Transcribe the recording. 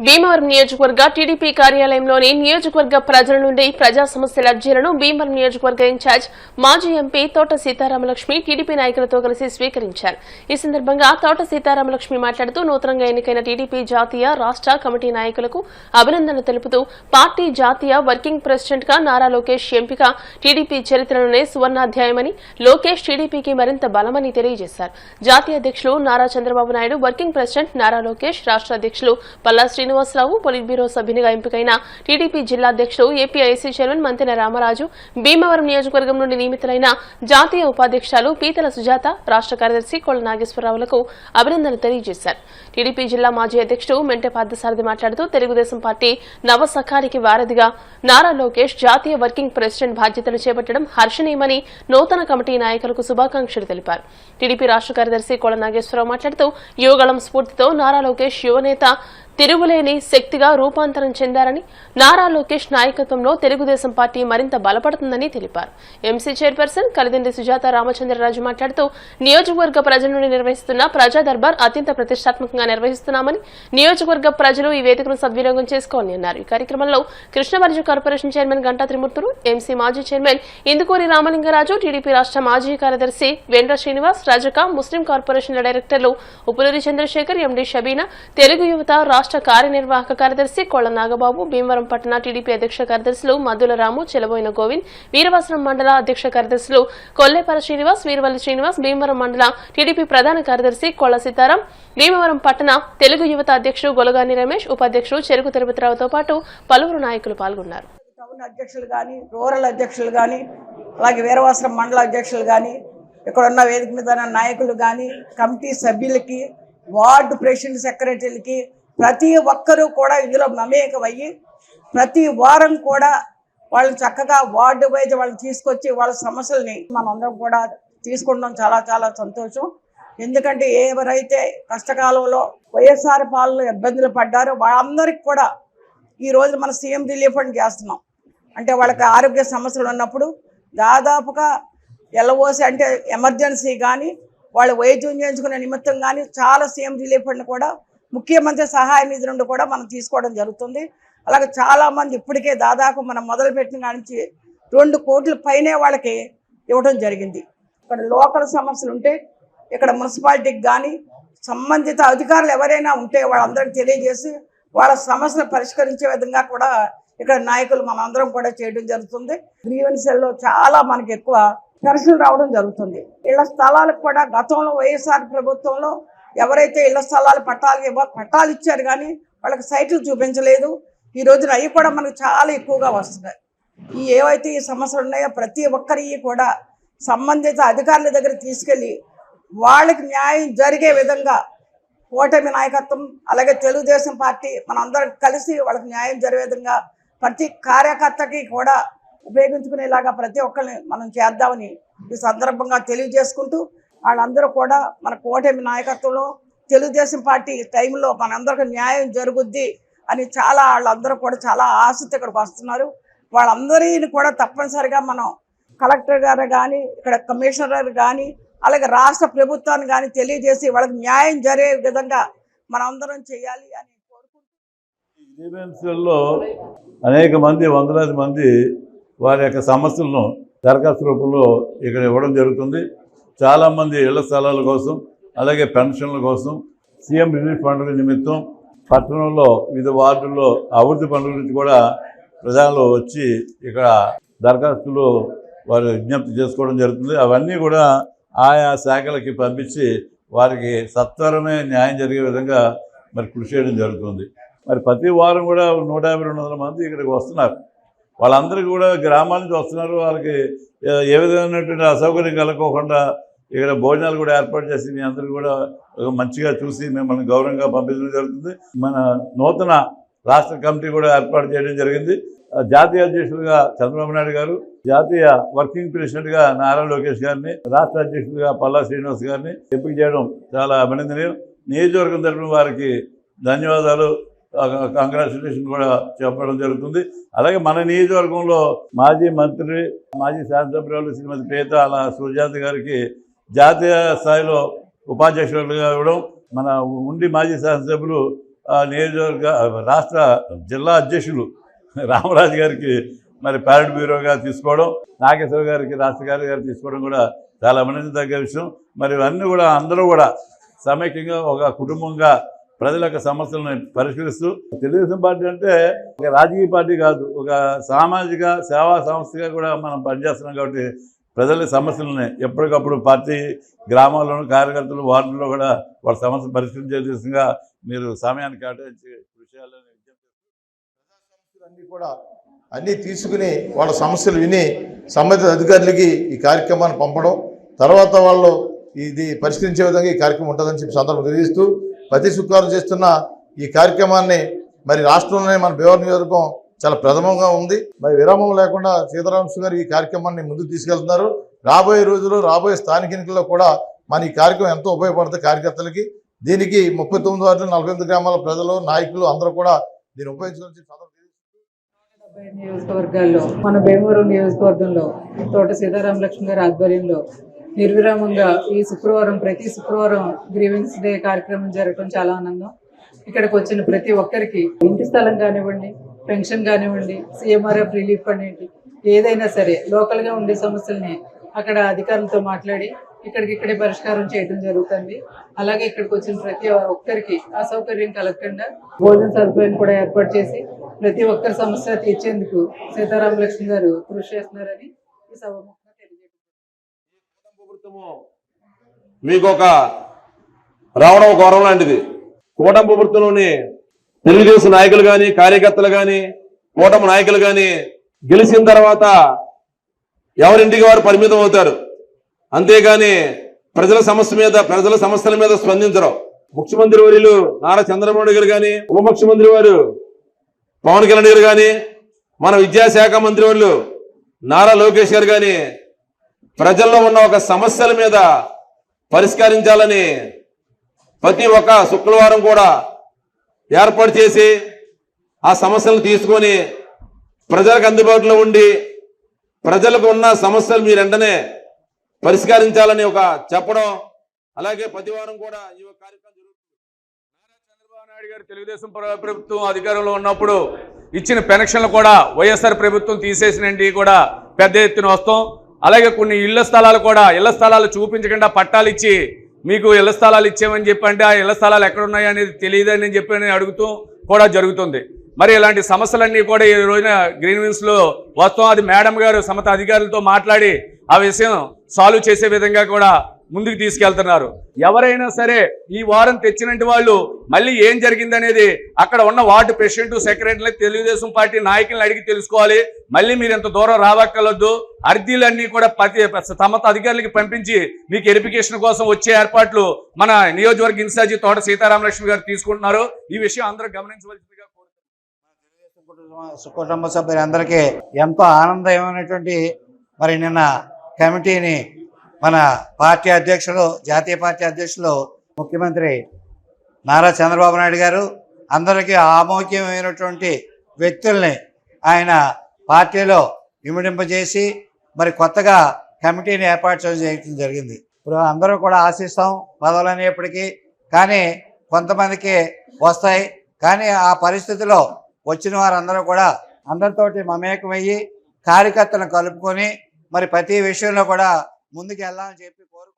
భీమవరం నియోజకవర్గ టీడీపీ కార్యాలయంలోని నియోజకవర్గ ప్రజల నుండి ప్రజా సమస్యల అర్జీలను భీమవరం నియోజకవర్గ ఇన్ఛార్జ్ మాజీ ఎంపీ తోట సీతారామలక్ష్మి టీడీపీ నాయకులతో కలిసి స్వీకరించారు. ఈ సందర్భంగా తోట సీతారామలక్ష్మి మాట్లాడుతూ నూతనంగా ఎన్నికైన టీడీపీ జాతీయ రాష్ట్ర కమిటీ నాయకులకు అభినందనలు తెలుపుతూ పార్టీ జాతీయ వర్కింగ్ ప్రెసిడెంట్ గా నారా లోకేష్ ఎంపిక టీడీపీ చరిత్రలోనే సువర్ణాధ్యాయమని, లోకేష్ టీడీపీకి మరింత బలమని తెలియజేశారు. జాతీయ అధ్యక్షులు నారా చంద్రబాబు నాయుడు, వర్కింగ్ ప్రెసిడెంట్ నారా లోకేష్, రాష్ట్ర అధ్యక్షులు పల్లా శ్రీనివాసరావు, పొలిట్ బ్యూరో సభ్యునిగా ఎంపికైన టీడీపీ జిల్లా అధ్యక్షుడు ఏపీఐసీ చైర్మన్ మంతెన రామరాజు, భీమవరం నియోజకవర్గం నుండి నియమితులైన జాతీయ ఉపాధ్యక్షులు పీతల సుజాత, రాష్ట్ర కార్యదర్శి కొళ్ల నాగేశ్వరరావులకు అభినందనలు తెలియజేశారు. టీడీపీ జిల్లా మాజీ అధ్యక్షుడు మెంటె పార్థసారథి మాట్లాడుతూ తెలుగుదేశం పార్టీ నవసఖానికి వారధిగా నారా లోకేష్ జాతీయ వర్కింగ్ ప్రెసిడెంట్ బాధ్యతలు చేపట్టడం హర్షణీయమని నూతన కమిటీ నాయకులకు శుభాకాంక్షలు తెలిపారు. టీడీపీ రాష్ట్ర కార్యదర్శి కొళ్ల నాగేశ్వరరావు మాట్లాడుతూ యువగళం స్ఫూర్తితో నారా లోకేష్ యువనేత తిరుగులేని శక్తిగా రూపాంతరం చెందారని, నారా లోకేష్ నాయకత్వంలో తెలుగుదేశం పార్టీ మరింత బలపడుతుందని తెలిపారు. ఎంసీ చైర్పర్సన్ కలిదిండి సుజాత రామచంద్రరాజు మాట్లాడుతూ నియోజకవర్గ ప్రజల నుండి నిర్వహిస్తున్న ప్రజా దర్బార్ అత్యంత ప్రతిష్టాత్మకంగా నిర్వహిస్తున్నామని, నియోజకవర్గ ప్రజలు ఈ వేదికను సద్వినియోగం చేసుకోవాలని అన్నారు. ఈ కార్యక్రమంలో కృష్ణవర్జు కార్పొరేషన్ చైర్మన్ గంటా త్రిమూర్తులు, ఎంసీ మాజీ చైర్మన్ ఇందుకూరి రామలింగరాజు, టీడీపీ రాష్ట్ర మాజీ కార్యదర్శి వెండ్ర శ్రీనివాస్, రజక, ముస్లిం కార్పొరేషన్ల డైరెక్టర్లు ఉప్పులూరి చంద్రశేఖర్, ఎండీ షబీనా, తెలుగు యువత రాష్ట్ర కార్యనిర్వాహక కార్యదర్శి కొళ్ల నాగబాబు, భీమవరం పట్టణ టీడీపీ అధ్యక్ష కార్యదర్శులు మద్దుల రాము, చెలబోయిన గోవింద్, వీరవసరం మండల అధ్యక్ష కార్యదర్శులు కొల్లేపర శ్రీనివాస్, వీరవల్లి శ్రీనివాస్, భీమవరం మండల టీడీపీ ప్రధాన కార్యదర్శి కొళ్ల సీతారాం, భీమవరం పట్టణ తెలుగు యువత అధ్యక్షుడు గొలగాని రమేష్, ఉపాధ్యక్షుడు చెరుకు తిరుపతిరావుతో పాటు పలువురు నాయకులు పాల్గొన్నారు. టౌన్ అధ్యక్షులు కానీ, రూరల్ అధ్యక్షులు కానీ, అలాగే వీరవసరం మండల అధ్యక్షులు కానీ, ఇక్కడ ఉన్న వేదిక మీద నాయకులు కానీ, కమిటీ సభ్యులకి, వార్డు ప్రెసిడెంట్ సెక్రటరీలకి, ప్రతి ఒక్కరూ కూడా ఇందులో మమేకమయ్యి ప్రతి వారం కూడా వాళ్ళని చక్కగా వార్డు వైజ్ వాళ్ళని తీసుకొచ్చి వాళ్ళ సమస్యల్ని మనందరం కూడా తీసుకుంటాం. చాలా చాలా సంతోషం. ఎందుకంటే ఎవరైతే కష్టకాలంలో వైఎస్ఆర్ పాలనలో ఇబ్బందులు పడ్డారో వాళ్ళందరికీ కూడా ఈరోజు మన సీఎం రిలీఫ్ ఫండ్ చేస్తున్నాం. అంటే వాళ్ళకి ఆరోగ్య సమస్యలు ఉన్నప్పుడు దాదాపుగా ఎల్ఓసి అంటే ఎమర్జెన్సీ కానీ, వాళ్ళు వైద్యం చేయించుకునే నిమిత్తం కానీ చాలా సీఎం రిలీఫ్ ఫండ్ కూడా ముఖ్యమంత్రి సహాయ నిధి నుండి కూడా మనం తీసుకోవడం జరుగుతుంది. అలాగే చాలామంది ఇప్పటికే దాదాపు మనం మొదలుపెట్టిన నుంచి 2 కోట్ల పైనే వాళ్ళకి ఇవ్వడం జరిగింది. ఇక్కడ లోకల్ సమస్యలు ఉంటే ఇక్కడ మున్సిపాలిటీకి కానీ సంబంధిత అధికారులు ఎవరైనా ఉంటే వాళ్ళందరికీ తెలియజేసి వాళ్ళ సమస్యలు పరిష్కరించే విధంగా కూడా ఇక్కడ నాయకులు మనందరం కూడా చేయడం జరుగుతుంది. గ్రీవెన్సీల్లో చాలా మనకి ఎక్కువ పెన్షన్లు రావడం జరుగుతుంది. ఇళ్ల స్థలాలకు కూడా గతంలో వైఎస్ఆర్ ప్రభుత్వంలో ఎవరైతే ఇళ్ల స్థలాలు పట్టాలు ఇచ్చారు కానీ వాళ్ళకి సైట్లు చూపించలేదు. ఈ రోజున అవి కూడా మనకు చాలా ఎక్కువగా వస్తున్నాయి. ఏవైతే ఈ సమస్యలు ఉన్నాయో ప్రతి ఒక్కరికి కూడా సంబంధిత అధికారుల దగ్గర తీసుకెళ్ళి వాళ్ళకి న్యాయం జరిగే విధంగా కూటమి నాయకత్వం అలాగే తెలుగుదేశం పార్టీ మనందరం కలిసి వాళ్ళకి న్యాయం జరిగే విధంగా ప్రతి కార్యకర్తకి కూడా ఉపయోగించుకునేలాగా ప్రతి ఒక్కరిని మనం చేద్దామని ఈ సందర్భంగా తెలియజేసుకుంటూ, వాళ్ళందరూ కూడా మన కూటమి నాయకత్వంలో తెలుగుదేశం పార్టీ టైంలో మనందరికీ న్యాయం జరుగుద్ది అని వాళ్ళందరూ కూడా చాలా ఆసక్తి ఇక్కడికి వస్తున్నారు. వాళ్ళందరినీ కూడా తప్పనిసరిగా మనం కలెక్టర్ గారు కానీ, ఇక్కడ కమిషనర్ కానీ, అలాగే రాష్ట్ర ప్రభుత్వాన్ని కానీ తెలియజేసి వాళ్ళకి న్యాయం జరిగే విధంగా మనందరం చేయాలి అని కోరుకుంటున్నాం. అనేక మంది, వందలాది మంది వారి యొక్క సమస్యలను దరఖాస్తు రూపంలో ఇక్కడ ఇవ్వడం జరుగుతుంది. చాలామంది ఇళ్ల స్థలాల కోసం, అలాగే పెన్షన్ల కోసం, సీఎం రిలీఫ్ ఫండ్ నిమిత్తం పట్టణంలో వివిధ వార్డుల్లో అభివృద్ధి పనుల గురించి కూడా ప్రజలు వచ్చి ఇక్కడ దరఖాస్తులు వారు విజ్ఞప్తి చేసుకోవడం జరుగుతుంది. అవన్నీ కూడా ఆయా శాఖలకి పంపించి వారికి సత్వరమే న్యాయం జరిగే విధంగా మరి కృషి చేయడం జరుగుతుంది. మరి ప్రతి వారం కూడా 150-200 మంది ఇక్కడికి వస్తున్నారు. వాళ్ళందరికీ కూడా గ్రామాల నుంచి వస్తున్నారు. వాళ్ళకి ఏ విధమైనటువంటి అసౌకర్యం కలగకుండా ఇక్కడ భోజనాలు కూడా ఏర్పాటు చేసి మీ అందరికీ కూడా మంచిగా చూసి మిమ్మల్ని గౌరవంగా పంపించడం జరుగుతుంది. మన నూతన రాష్ట్ర కమిటీ కూడా ఏర్పాటు చేయడం జరిగింది. జాతీయ అధ్యక్షులుగా చంద్రబాబు నాయుడు గారు, జాతీయ వర్కింగ్ ప్రెసిడెంట్గా నారా లోకేష్ గారిని, రాష్ట్ర అధ్యక్షులుగా పల్లా శ్రీనివాస్ గారిని ఎంపిక చేయడం చాలా అభినందనీయం. నియోజకవర్గం తరపున వారికి ధన్యవాదాలు, కంగ్రాచులేషన్ కూడా చెప్పడం జరుగుతుంది. అలాగే మన నియోజకవర్గంలో మాజీ మంత్రి, మాజీ శాసనసభ్యురాలు శ్రీమతి పీతల సుజాత గారికి జాతీయ స్థాయిలో ఉపాధ్యక్షులుగా ఇవ్వడం, మన ఉండి మాజీ శాసనసభ్యులు నియోజకవర్గ రాష్ట్ర జిల్లా అధ్యక్షులు రామరాజు గారికి మరి ప్యారెడ్ బ్యూరోగా తీసుకోవడం, నాగేశ్వర గారికి రాష్ట్ర గారు తీసుకోవడం కూడా చాలా అభినందించదగ్గ విషయం. మరి ఇవన్నీ కూడా అందరూ కూడా సమైక్యంగా ఒక కుటుంబంగా ప్రజల యొక్క సమస్యలను పరిష్కరిస్తూ, తెలుగుదేశం పార్టీ అంటే ఒక రాజకీయ పార్టీ కాదు, ఒక సామాజిక సేవా సంస్థగా కూడా మనం పనిచేస్తున్నాం. కాబట్టి ప్రజల సమస్యలని ఎప్పటికప్పుడు పార్టీ గ్రామాల్లోనూ కార్యకర్తలు వార్డుల్లో కూడా వాళ్ళ సమస్యలు పరిష్కరించే దిశగా మీరు సమయాన్ని కేటాయించి విషయాలను అన్నీ కూడా అన్నీ తీసుకుని వాళ్ళ సమస్యలు విని సంబంధిత అధికారులకి ఈ కార్యక్రమాన్ని పంపడం, తర్వాత వాళ్ళు ఇది పరిష్కరించే విధంగా ఈ కార్యక్రమం ఉంటుందని చెప్పి సందర్భం తెలియజేస్తూ, ప్రతి శుక్రవారం చేస్తున్న ఈ కార్యక్రమాన్ని మరి రాష్ట్రంలోనే మన భీమవరం నియోజకవర్గం చాలా ప్రథమంగా ఉంది. మరి విరామం లేకుండా సీతారామకృష్ణ గారు ఈ కార్యక్రమాన్ని ముందుకు తీసుకెళ్తున్నారు. రాబోయే రోజుల్లో రాబోయే స్థానిక ఎన్నికల్లో కూడా మన ఈ కార్యక్రమం ఎంతో ఉపయోగపడుతుంది కార్యకర్తలకి. దీనికి 39 వార్డులు 48 గ్రామాల ప్రజలు నాయకులు అందరూ కూడా దీన్ని ఉపయోగించుకోవాలని నియోజకవర్గాల్లో మన భీమవరం నియోజకవర్గంలో తోట సీతారామలక్ష్మి గారి ఆధ్వర్యంలో నిర్విరామంగా ఈ శుక్రవారం ప్రతి శుక్రవారం గ్రీవెన్స్ డే కార్యక్రమం జరగడం చాలా ఆనందం. ఇక్కడికి వచ్చిన ప్రతి ఒక్కరికి ఇంటి స్థలం కానివ్వండి, పెన్షన్ కానివ్వండి, CMRF రిలీఫ్ అనేది ఏదైనా సరే లోకల్గా ఉండే సమస్యల్ని అక్కడ అధికారులతో మాట్లాడి ఇక్కడికిక్కడే పరిష్కారం చేయడం జరుగుతుంది. అలాగే ఇక్కడికి వచ్చిన ప్రతి ఒక్కరికి అసౌకర్యం కలగకుండా భోజన సదుపాయం కూడా ఏర్పాటు చేసి ప్రతి ఒక్కరి సమస్య తీర్చేందుకు సీతారామలక్ష్మి గారు కృషి చేస్తున్నారని ఈ సభముఖంగా తెలియజేస్తున్నారు. మీకు ఒక రావడం గౌరవం లాంటిది. కూటమి ప్రభుత్వంలోని తెలుగుదేశం నాయకులు కానీ, కార్యకర్తలు కానీ, కూటమి నాయకులు కానీ గెలిచిన తర్వాత ఎవరింటికి వారు పరిమితం అవుతారు. అంతేగాని ప్రజల సమస్యల మీద స్పందించరు. ముఖ్యమంత్రి వర్యులు నారా చంద్రబాబు నాయుడు గారు కానీ, ఉప ముఖ్యమంత్రి వారు పవన్ కళ్యాణ్ గారు కానీ, మన విద్యాశాఖ మంత్రి వాళ్ళు నారా లోకేష్ గారు కానీ ప్రజల్లో ఉన్న ఒక సమస్యల మీద పరిష్కరించాలని ప్రతి ఒక్క శుక్రవారం కూడా ఏర్పాటు చేసి ఆ సమస్యలను తీసుకొని ప్రజలకు అందుబాటులో ఉండి ప్రజలకు ఉన్న సమస్యలు మీరు వెంటనే పరిష్కరించాలని ఒక చెప్పడం. అలాగే ప్రతి వారం కూడా ఈ కార్యక్రమం జరుగుతుంది. నారా చంద్రబాబు నాయుడు గారు తెలుగుదేశం ప్రభుత్వం అధికారంలో ఉన్నప్పుడు ఇచ్చిన పెన్షన్లు కూడా వైఎస్ఆర్ ప్రభుత్వం తీసేసినండి కూడా పెద్ద ఎత్తున వస్తాం. అలాగే కొన్ని ఇళ్ల స్థలాలు చూపించకుండా పట్టాలు ఇచ్చి మీకు ఇళ్ల స్థలాలు ఇచ్చామని చెప్పండి, ఆ ఇళ్ల స్థలాలు ఎక్కడున్నాయి అనేది తెలియదని చెప్పి అడుగుతూ కూడా జరుగుతుంది. మరి ఇలాంటి సమస్యలన్నీ కూడా ఈ రోజున గ్రీన్విన్స్ వస్తాం. అది మేడం గారు సమత అధికారులతో మాట్లాడి ఆ విషయం సాల్వ్ చేసే విధంగా కూడా ముందుకు తీసుకెళ్తున్నారు. ఎవరైనా సరే ఈ వారం తెచ్చినట్టు వాళ్ళు మళ్ళీ ఏం జరిగిందనేది అక్కడ ఉన్న ward president, secretary, Telugu Desam party నాయకులను అడిగి తెలుసుకోవాలి. మళ్ళీ మీరు ఎంత దూరం రావక్కర్లొద్దు. అర్జీలన్నీ కూడా సమత అధికారులకి పంపించి మీకు వెరిఫికేషన్ కోసం వచ్చే ఏర్పాట్లు మన నియోజకవర్గ ఇన్ఛార్జి తోట సీతారామలక్ష్మి గారు తీసుకుంటున్నారు. ఈ విషయం అందరూ గమనించవలసిందిగా కోరుతున్నాను. కుటుంబ సభ్యులందరికీ ఎంతో ఆనందమైనటువంటి మరి నిన్న కమిటీని మన పార్టీ అధ్యక్షులు, జాతీయ పార్టీ అధ్యక్షులు, ముఖ్యమంత్రి నారా చంద్రబాబు నాయుడు గారు అందరికీ ఆమోగ్యమైనటువంటి వ్యక్తుల్ని ఆయన పార్టీలో ఇమిడింపజేసి మరి కొత్తగా కమిటీని ఏర్పాటు చేయడం జరిగింది. ఇప్పుడు అందరూ కూడా ఆశిస్తాం పదవులు అనేప్పటికీ, కానీ కొంతమందికి వస్తాయి. కానీ ఆ పరిస్థితిలో వచ్చిన వారందరూ కూడా అందరితోటి మమేకమయ్యి కార్యకర్తలను కలుపుకొని మరి ప్రతి విషయంలో కూడా ముందుకు వెళ్ళాలని చెప్పి కోరుకుంటున్నాను.